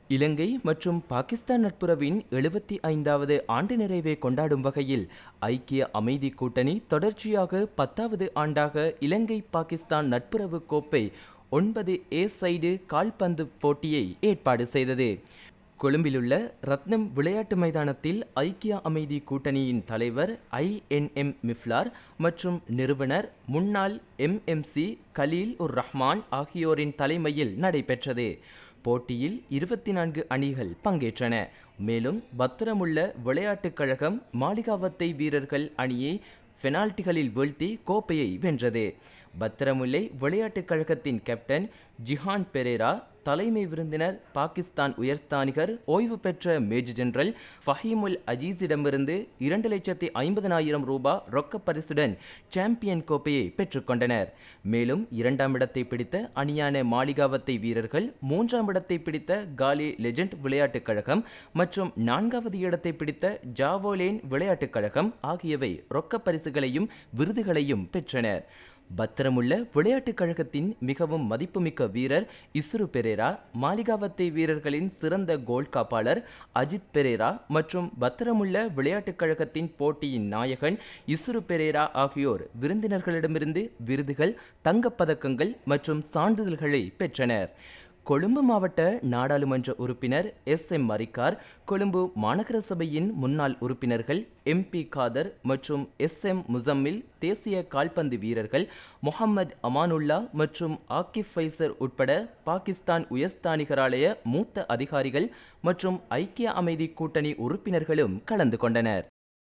இலங்கை மற்றும் பாகிஸ்தான் நட்புறவின் 75வது ஆண்டு நிறைவை கொண்டாடும் வகையில் ஐக்கிய அமைதி கூட்டணி தொடர்ச்சியாக 10வது ஆண்டாக இலங்கை பாகிஸ்தான் நட்புறவு கோப்பை 9A சைடு கால்பந்து போட்டியை ஏற்பாடு செய்தது. கொழும்பிலுள்ள ரத்னம் விளையாட்டு மைதானத்தில் ஐக்கிய அமைதி கூட்டணியின் தலைவர் INM மிஃப்லார் மற்றும் நிறுவனர் முன்னாள் MMC கலீல் உர் ரஹ்மான் ஆகியோரின் தலைமையில் நடைபெற்றது. போட்டியில் 24 அணிகள் பங்கேற்றன. மேலும் பத்திரமுள்ள விளையாட்டுக் கழகம் மாளிகாவத்தை வீரர்கள் அணியை பெனால்டிகளில் வீழ்த்தி கோப்பையை வென்றது. பத்திரமுல்லை விளையாட்டுக் கழகத்தின் கேப்டன் ஜிஹான் பெரேரா, தலைமை விருந்தினர் பாகிஸ்தான் உயர்ஸ்தானிகர் ஓய்வு பெற்ற மேஜர் ஜெனரல் ஃபஹீமுல் அஜீஸிடமிருந்து 2,50,000 ரூபாய் ரொக்க பரிசுடன் சாம்பியன் கோப்பையை பெற்றுக்கொண்டனர். மேலும் 2ஆம் இடத்தை பிடித்த அணியான மாளிகாவத்தை வீரர்கள், 3ஆம் இடத்தை பிடித்த காலி லெஜண்ட் விளையாட்டுக் கழகம் மற்றும் 4வது இடத்தை பிடித்த ஜாவோலேன் விளையாட்டுக் கழகம் ஆகியவை ரொக்க பரிசுகளையும் விருதுகளையும் பெற்றனர். பத்திரமுள்ள விளையாட்டுக் கழகத்தின் மிகவும் மதிப்புமிக்க வீரர் இசுரு பெரேரா, மாளிகாவத்தை வீரர்களின் சிறந்த கோல் காப்பாளர் அஜித் பெரேரா மற்றும் பத்திரமுள்ள விளையாட்டுக் கழகத்தின் போட்டியின் நாயகன் இசுரு பெரேரா ஆகியோர் விருந்தினர்களிடமிருந்து விருதுகள், தங்கப்பதக்கங்கள் மற்றும் சான்றிதழ்களை பெற்றனர். கொழும்பு மாவட்ட நாடாளுமன்ற உறுப்பினர் SM மரிக்கார், கொழும்பு மாநகர சபையின் முன்னாள் உறுப்பினர்கள் MP காதர் மற்றும் SM முசம்மில், தேசிய கால்பந்து வீரர்கள் முஹம்மது அமானுல்லா மற்றும் ஆக்கிப் ஃபைசர் உட்பட பாகிஸ்தான் உயர்ஸ்தானிகராலய மூத்த அதிகாரிகள் மற்றும் ஐக்கிய அமைதி கூட்டணி உறுப்பினர்களும் கலந்து கொண்டனர்.